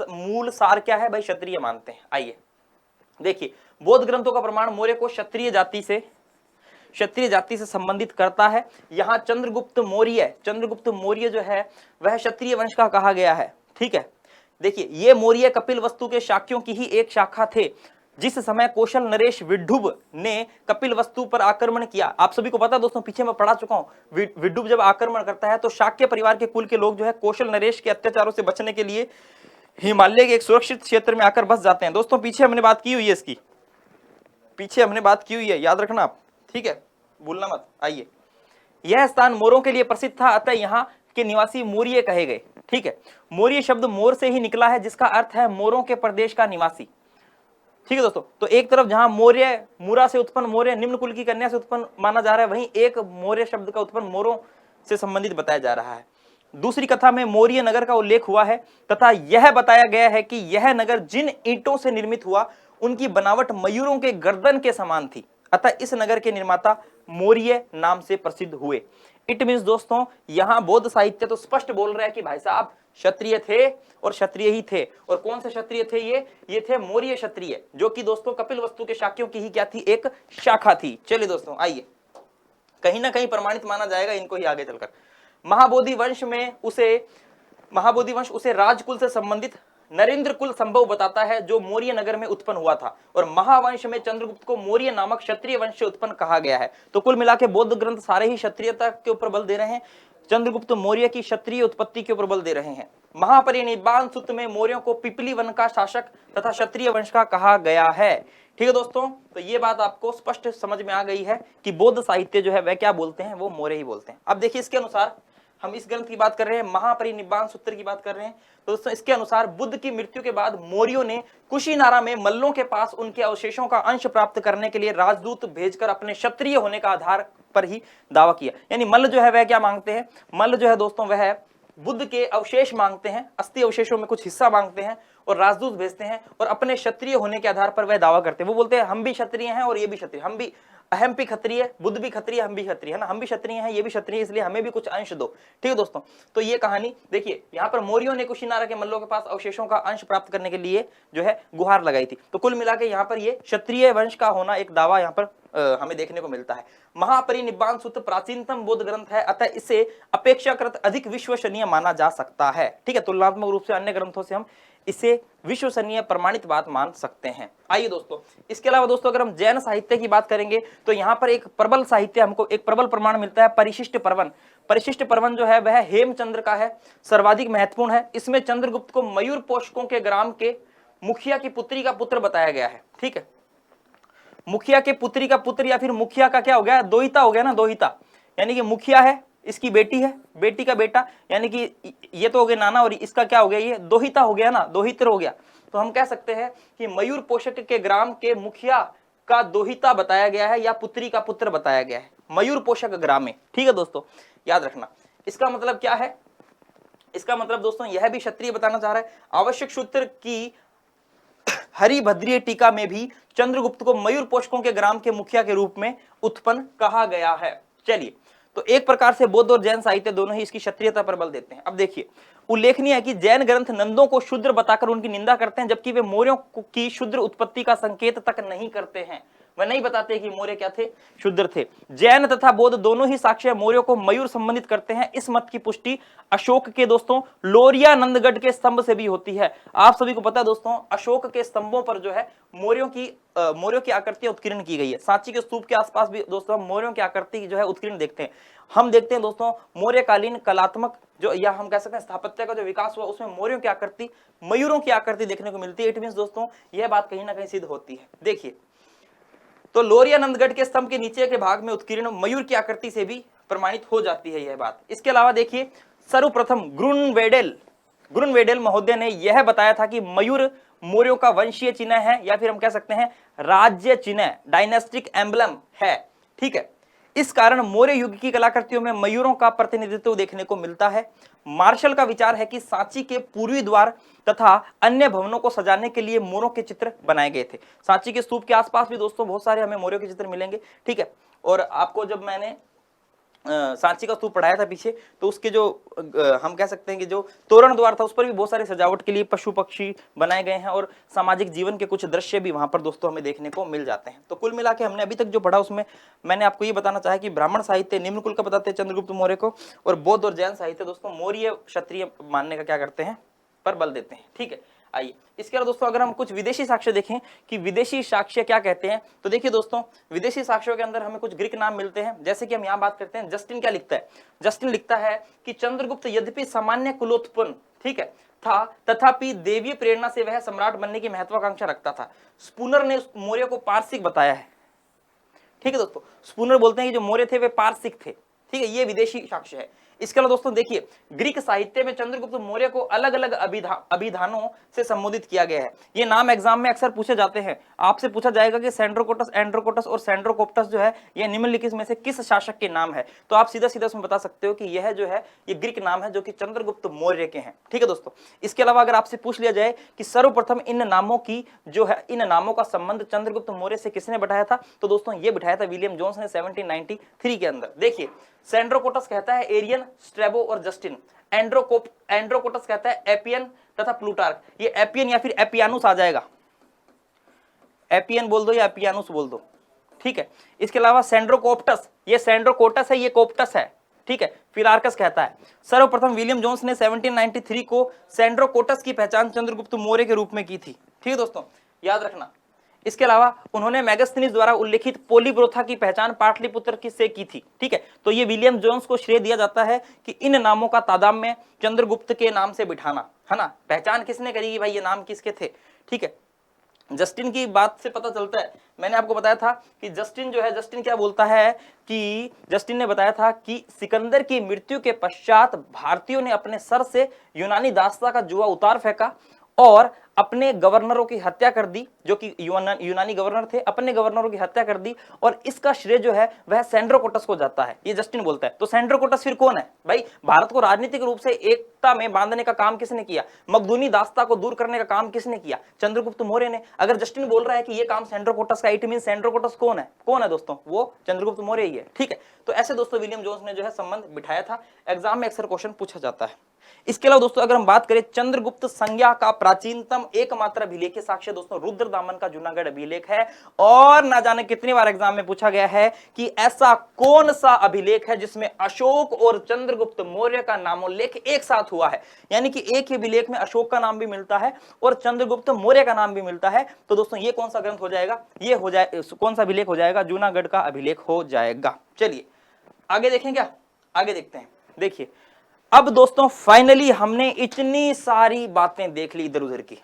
मूल सार क्या है? भाई क्षत्रिय मानते हैं। आइए देखिए, बौद्ध ग्रंथों का प्रमाण मौर्य को क्षत्रिय जाति से संबंधित करता है। यहाँ चंद्रगुप्त मौर्य जो है वह क्षत्रिय वंश का कहा गया है। ठीक है, देखिए ये मौर्य कपिल वस्तु के शाक्यों की ही एक शाखा थे। जिस समय कौशल नरेश विड्डुब ने कपिल वस्तु पर आक्रमण किया, आप सभी को पता है दोस्तों, पीछे मैं पढ़ा चुका हूं, विड्डुब जब आक्रमण करता है तो शाक्य परिवार के कुल के लोग जो है कौशल नरेश के अत्याचारों से बचने के लिए हिमालय के एक सुरक्षित क्षेत्र में आकर बस जाते हैं। दोस्तों पीछे हमने बात की हुई है, इसकी पीछे हमने बात की हुई है, याद रखना आप। ठीक है, भूलना मत। आइए, यह स्थान मोरों के लिए प्रसिद्ध था, अतः यहाँ के निवासी मौर्य कहे गए। ठीक है, मौर्य शब्द मोर से ही निकला है जिसका अर्थ है मोरों के प्रदेश का निवासी। ठीक है दोस्तों, तो एक तरफ जहां मौर्य मुरा से उत्पन्न मौर्य निम्न कुल की कन्या से उत्पन्न माना जा रहा है, वहीं एक मौर्य शब्द का उत्पन्न मोरों से संबंधित बताया जा रहा है। दूसरी कथा में मौर्य नगर का उल्लेख हुआ है तथा यह बताया गया है कि यह नगर जिन ईंटों से निर्मित हुआ उनकी बनावट मयूरों के गर्दन के समान थी, अतः इस नगर के निर्माता मौर्य नाम से प्रसिद्ध हुए। इट मीन्स दोस्तों यहां बौद्ध साहित्य तो स्पष्ट बोल रहा है कि भाई साहब क्षत्रिय थे और क्षत्रिय ही थे। और कौन से क्षत्रिय थे? ये थे मौर्य क्षत्रिय, जो कि दोस्तों कपिल वस्तु के शाक्यों की ही क्या थी? एक शाखा थी। चलिए दोस्तों आइए, कहीं ना कहीं प्रमाणित माना जाएगा इनको ही आगे चलकर। महाबोधि वंश उसे राजकुल से संबंधित नरेंद्र कुल संभव बताता है जो मौर्य नगर में उत्पन्न हुआ था, और महावंश में चंद्रगुप्त को मौर्य नामक क्षत्रिय वंश से उत्पन्न कहा गया है। तो कुल मिला के बौद्ध ग्रंथ सारे ही क्षत्रियता के ऊपर बल दे रहे हैं, चंद्रगुप्त मौर्य की क्षत्रिय उत्पत्ति के ऊपर बल दे रहे हैं। महापरिनिब्बाण सूक्त में मौर्यों को पिपली वन का शासक तथा क्षत्रिय वंश का कहा गया है। ठीक है दोस्तों, तो ये बात आपको स्पष्ट समझ में आ गई है कि बौद्ध साहित्य जो है वह क्या बोलते हैं? वो मौर्य ही बोलते हैं। अब देखिए इसके अनुसार, हम इस ग्रंथ की बात कर रहे हैं, महापरिनिब्बाण सूत्र की बात कर रहे हैं। तो दोस्तों इसके अनुसार बुद्ध की मृत्यु के बाद मौर्यों ने कुशीनारा में मल्लों के पास उनके अवशेषों का अंश प्राप्त करने के लिए राजदूत भेजकर अपने क्षत्रिय होने का आधार पर ही दावा किया। यानी मल्ल जो है वह क्या मांगते हैं? मल्ल जो है दोस्तों वह बुद्ध के अवशेष मांगते हैं, अस्थि अवशेषों में कुछ हिस्सा मांगते हैं और राजदूत भेजते हैं, और अपने क्षत्रिय होने के आधार पर वह दावा करते हैं। वो बोलते हैं हम भी क्षत्रिय हैं और ये भी क्षत्रिय, हम भी अहम भी क्षत्रिय, बुद्ध भी क्षत्रिय, हम भी क्षत्रिय है ना, हम भी क्षत्रिय हैं, ये भी क्षत्रिय, इसलिए हमें भी कुछ अंश दो। ठीक है दोस्तों, तो ये कहानी देखिए, यहाँ पर मौर्यों ने कुशीनारा के मल्लों के पास अवशेषों का अंश प्राप्त करने के लिए जो है गुहार लगाई थी। तो कुल मिला के यहाँ पर ये क्षत्रिय वंश का होना एक दावा यहाँ पर हमें देखने को मिलता है। महापरिनिब्बाण सूत्र प्राचीनतम बौद्ध ग्रंथ है, अतः इसे अपेक्षाकृत अधिक विश्वसनीय माना जा सकता है। ठीक है, तुलनात्मक रूप से अन्य ग्रंथों से हम इसे विश्वसनीय प्रमाणित बात मान सकते हैं। आइए दोस्तों, इसके अलावा दोस्तों अगर हम जैन साहित्य की बात करेंगे तो यहाँ पर एक प्रबल साहित्य, हमको एक प्रबल प्रमाण मिलता है, परिशिष्ट पर्वन। परिशिष्ट पर्वन जो है वह हेमचंद्र का है, सर्वाधिक महत्वपूर्ण है। इसमें चंद्रगुप्त को मयूर पोषकों के ग्राम के मुखिया की पुत्री का पुत्र बताया गया है। ठीक है, मुखिया के पुत्री का पुत्र या फिर मुखिया का क्या हो गया? दोहिता हो गया ना, दोहिता, यानी कि मुखिया है, इसकी बेटी है, बेटी का बेटा, यानी कि ये तो हो गया नाना, और इसका क्या हो गया? ये दोहिता हो गया ना, दोहित्र हो गया। तो हम कह सकते हैं कि मयूर पोषक के ग्राम के मुखिया का दोहिता बताया गया है या पुत्री का पुत्र बताया गया है मयूर पोषक ग्राम में। ठीक है दोस्तों, याद रखना। इसका मतलब क्या है? इसका मतलब दोस्तों यह भी क्षत्रिय बताना चाह रहा है। आवश्यक सूत्र की हरिभद्रीय टीका में भी चंद्रगुप्त को मयूर पोषकों के ग्राम के मुखिया के रूप में उत्पन्न कहा गया है। चलिए, तो एक प्रकार से बौद्ध और जैन साहित्य दोनों ही इसकी क्षत्रियता पर बल देते हैं। अब देखिए, उल्लेखनीय है कि जैन ग्रंथ नंदों को शूद्र बताकर उनकी निंदा करते हैं, जबकि वे मौर्यों की शूद्र उत्पत्ति का संकेत तक नहीं करते हैं। वह नहीं बताते कि मौर्य क्या थे, शूद्र थे। जैन तथा बौद्ध दोनों ही साक्ष्य मौर्यों को मयूर संबंधित करते हैं। इस मत की पुष्टि अशोक के दोस्तों लोरिया नंदगढ़ के स्तंभ से भी होती है। आप सभी को पता है दोस्तों, अशोक के स्तंभों पर जो है मौर्यों की आकृतियां उत्कीर्ण की गई है। सांची के स्तूप के आसपास भी दोस्तों हम मौर्यों की आकृति जो है उत्कीर्ण देखते हैं। हम देखते हैं दोस्तों मौर्यकालीन कलात्मक जो, या हम कह सकते हैं स्थापत्य का जो विकास हुआ, उसमें मौर्यों की आकृति, मयूरों की आकृति देखने को मिलती है। इट मींस दोस्तों यह बात कहीं ना कहीं सिद्ध होती है। देखिए, तो लोरिया नंदगढ़ के स्तंभ के नीचे के भाग में उत्कीर्ण मयूर की आकृति से भी प्रमाणित हो जाती है यह बात। इसके अलावा देखिए, सर्वप्रथम ग्रुनवेडेल महोदय ने यह बताया था कि मयूर मौर्यों का वंशीय चिन्ह है, या फिर हम कह सकते हैं राज्य चिन्ह, डायनेस्टिक एम्बलम है। ठीक है, इस कारण मौर्य युग की कलाकृतियों में मयूरों का प्रतिनिधित्व देखने को मिलता है। मार्शल का विचार है कि सांची के पूर्वी द्वार तथा अन्य भवनों को सजाने के लिए मोरों के चित्र बनाए गए थे। सांची के स्तूप के आसपास भी दोस्तों बहुत सारे हमें मोरों के चित्र मिलेंगे। ठीक है, और आपको जब मैंने सांची का स्तूप पढ़ाया था पीछे, तो उसके जो हम कह सकते हैं कि जो तोरण द्वार था, उस पर भी बहुत सारी सजावट के लिए पशु पक्षी बनाए गए हैं, और सामाजिक जीवन के कुछ दृश्य भी वहां पर दोस्तों हमें देखने को मिल जाते हैं। तो कुल मिला के हमने अभी तक जो पढ़ा, उसमें मैंने आपको ये बताना चाहा कि ब्राह्मण साहित्य निम्न कुल का बताते हैं चंद्रगुप्त मौर्य को, और बौद्ध और जैन साहित्य दोस्तों मौर्य क्षत्रिय मानने का क्या करते हैं, पर बल देते हैं। ठीक है, आइए इसके अलावा दोस्तों अगर हम कुछ विदेशी साक्ष्य देखें कि विदेशी साक्ष्य क्या कहते हैं, तो देखिए दोस्तों, विदेशी साक्ष्यों के अंदर हमें कुछ ग्रीक नाम मिलते हैं। जैसे कि हम यहाँ बात करते हैं, जस्टिन क्या लिखता है, जस्टिन लिखता है कि चंद्रगुप्त यद्यपि सामान्य कुलोत्पन्न, ठीक है, था, तथापि देवीय प्रेरणा से वह सम्राट बनने की महत्वाकांक्षा रखता था। स्पूनर ने मौर्य को पारसिक बताया है। ठीक है दोस्तों, स्पूनर बोलते हैं कि जो मौर्य थे वे पारसिक थे। ठीक है, ये विदेशी साक्ष्य है। इसके अलावा दोस्तों देखिए, ग्रीक साहित्य में चंद्रगुप्त मौर्य को अलग अलग अभिधानों से संबोधित किया गया है। ये नाम एग्जाम में अक्सर पूछे जाते हैं। आपसे पूछा जाएगा कि सेंड्रोकोटस, एंड्रोकोटस और सेंड्रोकोप्टस जो है, ये निम्नलिखित में से किस शासक के नाम है, तो आप सीधा सीधा उसमें बता सकते हो कि यह जो है ये ग्रीक नाम है जो कि चंद्रगुप्त मौर्य के हैं। ठीक है दोस्तों, इसके अलावा अगर आपसे पूछ लिया जाए कि सर्वप्रथम इन नामों की जो है, इन नामों का संबंध चंद्रगुप्त मौर्य से किसने बैठाया था, तो दोस्तों ये बैठाया था विलियम जोन्स ने 1793 के अंदर। देखिए, सेंड्रोकोटस कहता है एरियन, स्ट्रैबो और जस्टिन। एंड्रोकोटस कहता है एपियन तथा प्लूटार्क। ये एपियन या फिर एपियानुस आ जाएगा, एपियन बोल दो या एपियानुस बोल दो। ठीक है, इसके अलावा सेंड्रोकोप्टस, ये सेंड्रोकोटस है, ये कोप्टस है। ठीक है, फिलार्कस कहता है। सर्वप्रथम विलियम जोन्स ने 1793 को सेंड्रोकोटस की पहचान चंद्रगुप्त मौर्य के रूप में की थी। ठीक है दोस्तों, याद रखना। इसके अलावा उन्होंने मेगास्थनीज द्वारा उल्लेखित पोलीब्रोथा की पहचान पाटलिपुत्र की से की थी। ठीक है, तो ये विलियम जोन्स को श्रेय दिया जाता है कि इन नामों का तादाम्य चंद्रगुप्त के नाम से बिठाना, है ना। पहचान किसने करी भाई, ये नाम किसके थे। ठीक है, जस्टिन की बात से पता चलता है, मैंने आपको बताया था कि जस्टिन जो है, जस्टिन क्या बोलता है कि जस्टिन ने बताया था कि सिकंदर की मृत्यु के पश्चात भारतीयों ने अपने सर से यूनानी दासता का जुआ उतार फेंका और अपने गवर्नरों की हत्या कर दी, जो कि यूनानी गवर्नर थे, अपने गवर्नरों की हत्या कर दी, और इसका श्रेय जो है वह सेंड्रोकोटस को जाता है। ये जस्टिन बोलता है। तो सेंड्रोकोटस फिर कौन है भाई? भारत को राजनीतिक रूप से एकता में बांधने का काम किसने किया? मकदूनी दास्ता को दूर करने का काम किसने किया? चंद्रगुप्त मौर्य ने। अगर जस्टिन बोल रहा है कि ये काम सेंड्रोकोटस का, इट मीन सेंड्रोकोटस कौन है? कौन है दोस्तों? वो चंद्रगुप्त मौर्य ही है। ठीक है, तो ऐसे दोस्तों विलियम जोन्स ने जो है संबंध बिठाया था। एग्जाम में अक्सर क्वेश्चन पूछा जाता है। इसके अलावा दोस्तों अगर हम बात करें चंद्रगुप्त संज्ञा का प्राचीनतम एकमात्र अभिलेख साक्ष्य दोस्तों रुद्रदामन का जूनागढ़ अभिलेख है, और ना जाने कितनी बार एग्जाम में पूछा गया है कि ऐसा कौन सा अभिलेख है जिसमें अशोक और चंद्रगुप्त मौर्य का नामोल्लेख एक साथ हुआ है। यानी कि एक ही अभिलेख में अशोक का नाम भी मिलता है और चंद्रगुप्त मौर्य का नाम भी मिलता है। तो दोस्तों ये कौन सा ग्रंथ हो जाएगा? ये हो जाए, कौन सा अभिलेख हो जाएगा? जूनागढ़ का अभिलेख हो जाएगा। चलिए आगे देखें, क्या आगे देखते हैं। देखिए अब दोस्तों फाइनली हमने इतनी सारी बातें देख ली इधर उधर की।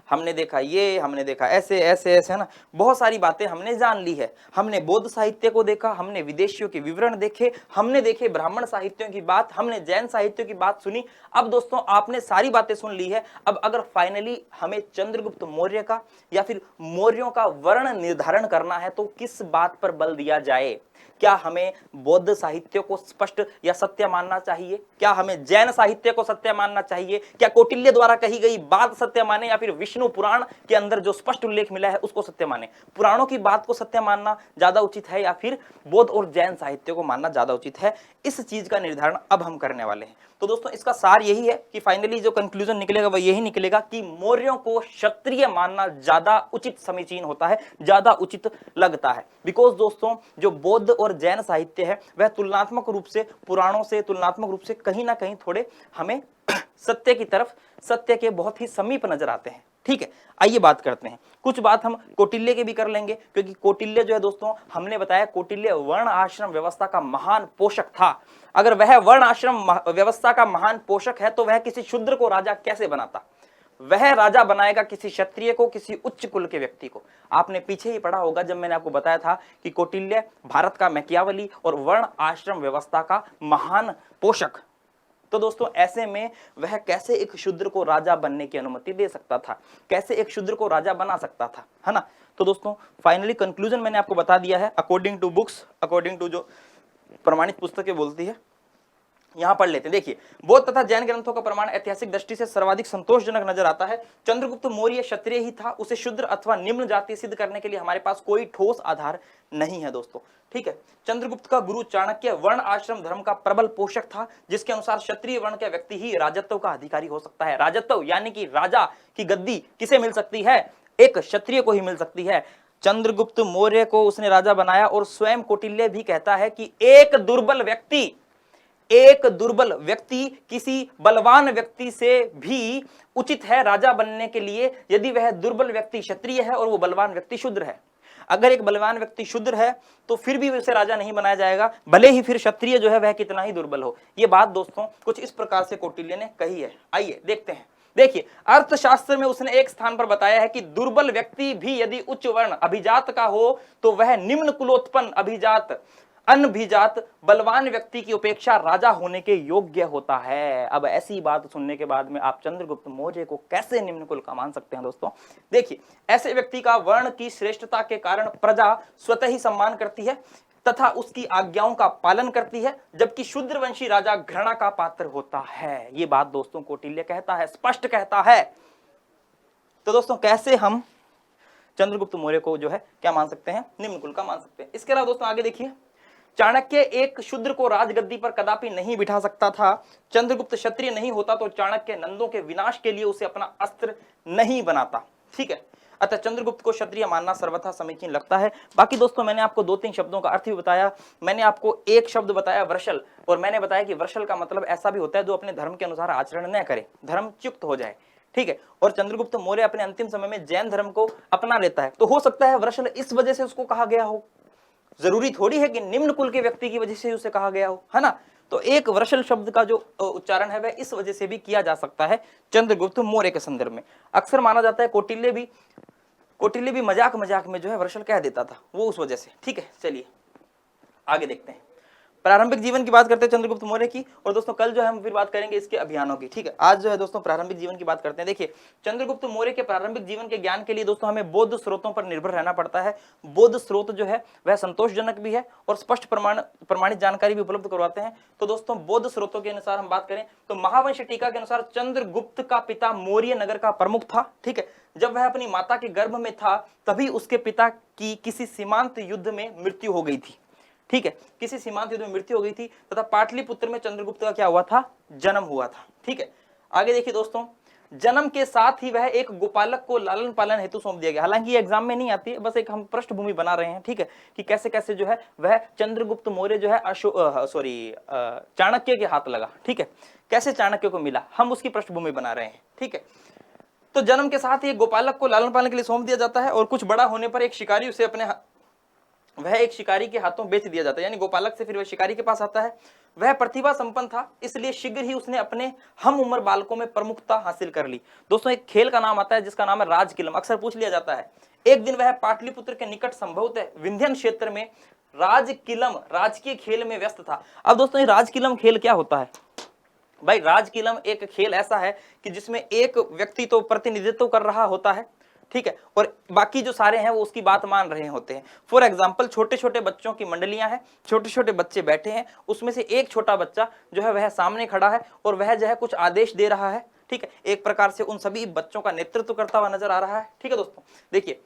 हमने देखा ये, हमने देखा ऐसे ऐसे ऐसे, है ना, बहुत सारी बातें हमने जान ली है। हमने बौद्ध साहित्य को देखा, हमने विदेशियों के विवरण देखे, हमने देखे ब्राह्मण साहित्यों की बात, हमने जैन साहित्यों की बात सुनी। अब दोस्तों आपने सारी बातें सुन ली है। अब अगर फाइनली हमें चंद्रगुप्त मौर्य का या फिर मौर्यों का वर्ण निर्धारण करना है तो किस बात पर बल दिया जाए? क्या हमें बौद्ध साहित्य को स्पष्ट या सत्य मानना चाहिए, क्या हमें जैन साहित्य को सत्य मानना चाहिए, क्या कौटिल्य द्वारा कही गई बात सत्य माने, या फिर विष्णु पुराण के अंदर जो स्पष्ट उल्लेख मिला है उसको सत्य माने। पुराणों की बात को सत्य मानना ज्यादा उचित है या फिर बौद्ध और जैन साहित्य को मानना ज्यादा उचित है, इस चीज का निर्धारण अब हम करने वाले हैं। तो दोस्तों इसका सार यही है कि फाइनली जो कंक्लूजन निकलेगा वह यही निकलेगा कि मौर्यों को क्षत्रिय मानना ज्यादा उचित समीचीन होता है, ज्यादा उचित लगता है। बिकॉज दोस्तों जो बौद्ध और जैन साहित्य है वह तुलनात्मक रूप से पुराणों से तुलनात्मक रूप से कहीं ना कहीं थोड़े हमें सत्य की तरफ, सत्य के बहुत ही समीप नजर आते हैं। ठीक है, आइए बात करते हैं। कुछ बात हम कौटिल्य के भी कर लेंगे, क्योंकि कौटिल्य जो है दोस्तों हमने बताया कौटिल्य वर्ण आश्रम व्यवस्था का महान पोषक था। अगर वह वर्ण आश्रम व्यवस्था का महान पोषक है तो वह किसी शूद्र को राजा कैसे बनाता? वह राजा बनाएगा किसी क्षत्रिय को, किसी उच्च कुल के व्यक्ति को। आपने पीछे ही पढ़ा होगा जब मैंने आपको बताया था कि कौटिल्य भारत का मैकियावली और वर्ण आश्रम व्यवस्था का महान पोषक। तो दोस्तों ऐसे में वह कैसे एक शूद्र को राजा बनने की अनुमति दे सकता था, कैसे एक शूद्र को राजा बना सकता था, है ना। तो दोस्तों फाइनली कंक्लूजन मैंने आपको बता दिया है according to books, according to जो प्रमाणित पुस्तकें बोलती है। यहां पढ़ लेते हैं। देखिए, बौद्ध तथा जैन ग्रंथों का प्रमाण ऐतिहासिक दृष्टि से सर्वाधिक संतोषजनक नजर आता है। चंद्रगुप्त मौर्य क्षत्रिय ही था, उसे शूद्र अथवा निम्न जाति सिद्ध करने के लिए हमारे पास कोई ठोस आधार नहीं है दोस्तों। ठीक है, चंद्रगुप्त का गुरु चाणक्य वर्ण आश्रम धर्म का प्रबल पोषक था, जिसके अनुसार क्षत्रिय वर्ण का व्यक्ति ही राजत्व का अधिकारी हो सकता है। राजत्व यानी कि राजा की गद्दी किसे मिल सकती है? एक क्षत्रिय को ही मिल सकती है। चंद्रगुप्त मौर्य को उसने राजा बनाया, और स्वयं कौटिल्य भी कहता है कि एक दुर्बल व्यक्ति किसी बलवान व्यक्ति से भी उचित है राजा बनने के लिए, यदि वह दुर्बल व्यक्ति क्षत्रिय है और वो बलवान व्यक्ति शूद्र है। अगर एक बलवान व्यक्ति शूद्र है तो फिर भी उसे राजा नहीं बनाया जाएगा, भले ही फिर क्षत्रिय जो है वह कितना ही दुर्बल हो। यह बात दोस्तों कुछ इस प्रकार से कौटिल्य ने कही है। आइए देखते हैं। देखिए, अर्थशास्त्र में उसने एक स्थान पर बताया है कि दुर्बल व्यक्ति भी यदि उच्च वर्ण अभिजात का हो तो वह निम्न कुलोत्पन्न अभिजात अनभिजात बलवान व्यक्ति की उपेक्षा राजा होने के योग्य होता है। अब ऐसी बात सुनने के बाद में आप चंद्रगुप्त मौर्य को कैसे निम्न कुल का मान सकते हैं दोस्तों? देखिए, ऐसे व्यक्ति का वर्ण की श्रेष्ठता के कारण प्रजा स्वतः ही सम्मान करती है तथा उसकी आज्ञाओं का पालन करती है, जबकि शूद्रवंशी राजा घृणा का पात्र होता है। ये बात दोस्तों कौटिल्य कहता है, स्पष्ट कहता है। तो दोस्तों कैसे हम चंद्रगुप्त मौर्य को जो है क्या मान सकते हैं? निम्न कुल का मान सकते हैं। इसके अलावा दोस्तों आगे देखिए, चाणक्य एक शूद्र को राजगद्दी पर कदापि नहीं बिठा सकता था। चंद्रगुप्त क्षत्रिय नहीं होता तो चाणक्य नंदों के विनाश के लिए उसे अपना अस्त्र नहीं बनाता। ठीक है, अतः चंद्रगुप्त को क्षत्रिय मानना सर्वथा समीचीन लगता है। बाकी दोस्तों मैंने आपको 2-3 शब्दों का अर्थ भी बताया। मैंने आपको एक शब्द बताया वृषल, और मैंने बताया कि वृषल का मतलब ऐसा भी होता है जो अपने धर्म के अनुसार आचरण न करे, धर्मच्युत हो जाए। ठीक है, और चंद्रगुप्त मौर्य अपने अंतिम समय में जैन धर्म को अपना लेता है, तो हो सकता है वृषल इस वजह से उसको कहा गया हो। जरूरी थोड़ी है कि निम्न कुल के व्यक्ति की वजह से उसे कहा गया हो, है ना। तो एक वृषल शब्द का जो उच्चारण है वह इस वजह से भी किया जा सकता है चंद्रगुप्त मौर्य के संदर्भ में। अक्सर माना जाता है कौटिल्य भी मजाक में जो है वृषल कह देता था, वो उस वजह से। ठीक है, चलिए आगे देखते हैं। प्रारंभिक जीवन की बात करते हैं चंद्रगुप्त मौर्य की, और दोस्तों कल जो है हम फिर बात करेंगे इसके अभियानों की। ठीक है, आज जो है दोस्तों प्रारंभिक जीवन की बात करते हैं। देखिए, चंद्रगुप्त मौर्य के प्रारंभिक जीवन के ज्ञान के लिए दोस्तों हमें बौद्ध स्रोतों पर निर्भर रहना पड़ता है। बौद्ध स्रोत जो है वह संतोषजनक भी है और स्पष्ट प्रमाणित जानकारी भी उपलब्ध करवाते हैं। तो दोस्तों बौद्ध स्रोतों के अनुसार हम बात करें तो महावंश टीका के अनुसार चंद्रगुप्त का पिता मौर्य नगर का प्रमुख था। ठीक है, जब वह अपनी माता के गर्भ में था तभी उसके पिता की किसी सीमांत युद्ध में मृत्यु हो गई थी। ठीक है, किसी सीमांत युद्ध में मृत्यु हो गई थी तथा पाटलिपुत्र में चंद्रगुप्त का क्या हुआ था? जन्म हुआ था। ठीक है, आगे देखिए दोस्तों, जन्म के साथ ही वह एक गोपालक को लालन पालन हेतु सौंप दिया गया। हालांकि ये एग्जाम में नहीं आती है, बस एक हम पृष्ठभूमि बना रहे हैं। ठीक है, कि कैसे कैसे जो है वह चंद्रगुप्त मौर्य जो है चाणक्य के हाथ लगा। ठीक है, कैसे चाणक्य को मिला, हम उसकी पृष्ठभूमि बना रहे हैं। ठीक है, तो जन्म के साथ ही गोपालक को लालन पालन के लिए सौंप दिया जाता है, और कुछ बड़ा होने पर एक शिकारी उसे वह एक शिकारी के हाथों बेच दिया जाता है। यानी गोपालक से फिर वह शिकारी के पास आता है। वह प्रतिभा संपन्न था, इसलिए शीघ्र ही उसने अपने हम उम्र बालकों में प्रमुखता हासिल कर ली। दोस्तों एक खेल का नाम आता है जिसका नाम है राजकिलम, अक्सर पूछ लिया जाता है। एक दिन वह पाटलिपुत्र के निकट संभवतः विंध्यन क्षेत्र में राजकिलम राजकीय खेल में व्यस्त था। अब दोस्तों ये राजकिलम खेल क्या होता है? भाई राजकिलम एक खेल ऐसा है कि जिसमें एक व्यक्ति तो प्रतिनिधित्व कर रहा होता है, ठीक है, और बाकी जो सारे हैं वो उसकी बात मान रहे होते हैं। फॉर एग्जाम्पल छोटे छोटे बच्चों की मंडलियां हैं, छोटे छोटे बच्चे बैठे हैं, उसमें से एक छोटा बच्चा जो है वह सामने खड़ा है और वह जो है कुछ आदेश दे रहा है, ठीक है, एक प्रकार से उन सभी बच्चों का नेतृत्व करता हुआ नजर आ रहा है। ठीक है दोस्तों, देखिए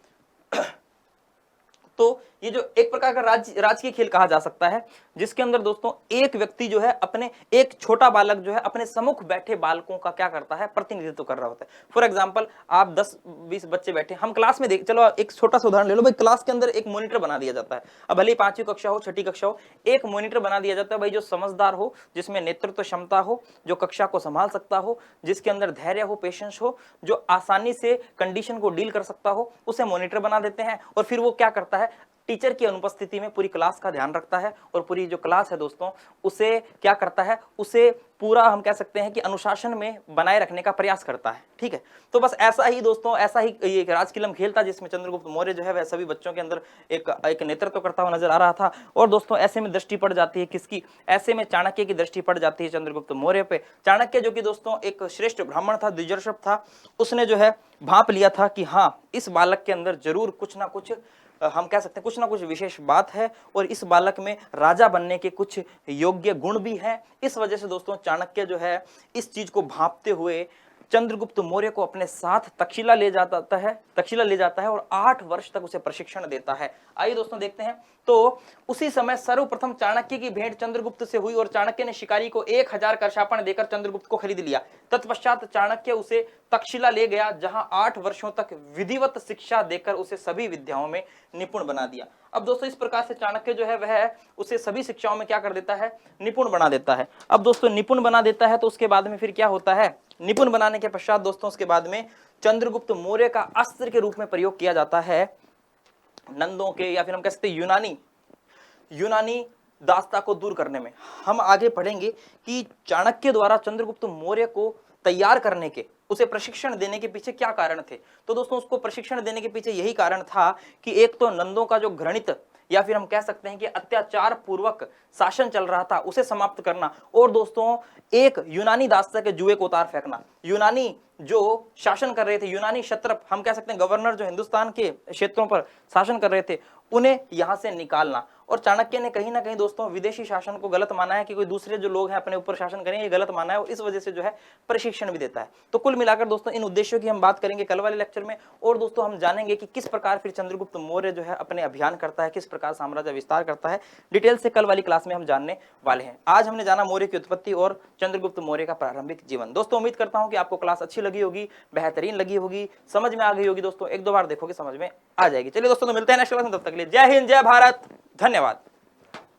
तो ये जो एक प्रकार का राजकीय खेल कहा जा सकता है, जिसके अंदर दोस्तों एक व्यक्ति जो है अपने, एक छोटा बालक जो है अपने सम्मुख बैठे बालकों का क्या करता है, प्रतिनिधित्व कर रहा होता है। फॉर एग्जांपल आप 10-20 बच्चे बैठे, हम क्लास में देख, चलो एक छोटा सा उदाहरण ले लो भाई, क्लास के अंदर एक मॉनिटर बना दिया जाता है। अब भले ही 5वीं कक्षा हो, 6ठी कक्षा हो, एक मॉनिटर बना दिया जाता है भाई, जो समझदार हो, जिसमें नेतृत्व क्षमता हो, जो कक्षा को संभाल सकता हो, जिसके अंदर धैर्य हो, पेशेंस हो, जो आसानी से कंडीशन को डील कर सकता हो, उसे मॉनिटर बना देते हैं। और फिर वो क्या करता है, टीचर की अनुपस्थिति में पूरी क्लास का ध्यान रखता है और पूरी जो क्लास है दोस्तों उसे क्या करता है, उसे पूरा हम कह सकते हैं कि अनुशासन में बनाए रखने का प्रयास करता है। ठीक है, तो बस ऐसा ही दोस्तों, ऐसा ही ये राजकिलम खेल था जिसमें चंद्रगुप्त मौर्य जो है वह सभी बच्चों के अंदर एक नेतृत्व करता हुआ नजर आ रहा था। और दोस्तों ऐसे में दृष्टि पड़ जाती है किसकी, ऐसे में चाणक्य की दृष्टि पड़ जाती है चंद्रगुप्त मौर्य पे। चाणक्य जो कि दोस्तों एक श्रेष्ठ ब्राह्मण था, द्विजर्षभ था, उसने जो है भांप लिया था कि हाँ इस बालक के अंदर जरूर कुछ ना कुछ हम कह सकते हैं कुछ ना कुछ विशेष बात है और इस बालक में राजा बनने के कुछ योग्य गुण भी हैं। इस वजह से दोस्तों चाणक्य जो है इस चीज को भांपते हुए चंद्रगुप्त मौर्य को अपने साथ तक्षशिला ले जाता है और 8 वर्ष तक उसे प्रशिक्षण देता है। आइए दोस्तों देखते हैं, तो उसी समय सर्वप्रथम चाणक्य की भेंट चंद्रगुप्त से हुई और चाणक्य ने शिकारी को 1000 करशापण देकर चंद्रगुप्त को खरीद लिया। तत्पश्चात चाणक्य उसे तक्षशिला ले गया, जहां 8 वर्षों तक विधिवत शिक्षा देकर उसे सभी विद्याओं में निपुण बना दिया। अब दोस्तों इस प्रकार से चाणक्य जो है वह उसे सभी शिक्षाओं में क्या कर देता है, निपुण बना देता है। अब दोस्तों निपुण बना देता है तो उसके बाद में फिर क्या होता है, निपुण बनाने के पश्चात दोस्तों उसके बाद में चंद्रगुप्त मौर्य का अस्त्र के रूप में प्रयोग किया जाता है नंदों के, या फिर हम कह सकते हैं यूनानी दास्ता को दूर करने में। हम आगे पढ़ेंगे कि चाणक्य द्वारा चंद्रगुप्त मौर्य को तैयार करने के, उसे प्रशिक्षण देने के पीछे क्या कारण थे। तो दोस्तों उसको प्रशिक्षण देने के पीछे यही कारण था कि एक तो नंदों का जो घृणित या फिर हम कह सकते हैं कि अत्याचार पूर्वक शासन चल रहा था उसे समाप्त करना, और दोस्तों एक यूनानी दास्ता के जुए को उतार फेंकना। यूनानी जो शासन कर रहे थे, यूनानी क्षत्रप हम कह सकते हैं गवर्नर जो हिंदुस्तान के क्षेत्रों पर शासन कर रहे थे, उन्हें यहां से निकालना। और चाणक्य ने कहीं ना कहीं दोस्तों विदेशी शासन को गलत माना है कि कोई दूसरे जो लोग हैं अपने ऊपर शासन करें, ये गलत माना है, और इस वजह से जो है प्रशिक्षण भी देता है। तो कुल मिलाकर दोस्तों इन उद्देश्यों की हम बात करेंगे कल वाले लेक्चर में, और दोस्तों हम जानेंगे कि किस प्रकार फिर चंद्रगुप्त मौर्य जो है अपने अभियान करता है, किस प्रकार साम्राज्य विस्तार करता है, डिटेल से कल वाली क्लास में हम जानने वाले हैं। आज हमने जाना मौर्य की उत्पत्ति और चंद्रगुप्त मौर्य का प्रारंभिक जीवन। दोस्तों उम्मीद करता हूं कि आपको क्लास अच्छी लगी होगी, बेहतरीन लगी होगी, समझ में आ गई होगी। दोस्तों 1-2 बार देखोगे समझ में आ जाएगी। चलिए दोस्तों तो मिलते हैं नेक्स्ट क्लास में, तब तक के लिए जय हिंद, जय भारत, धन्यवाद।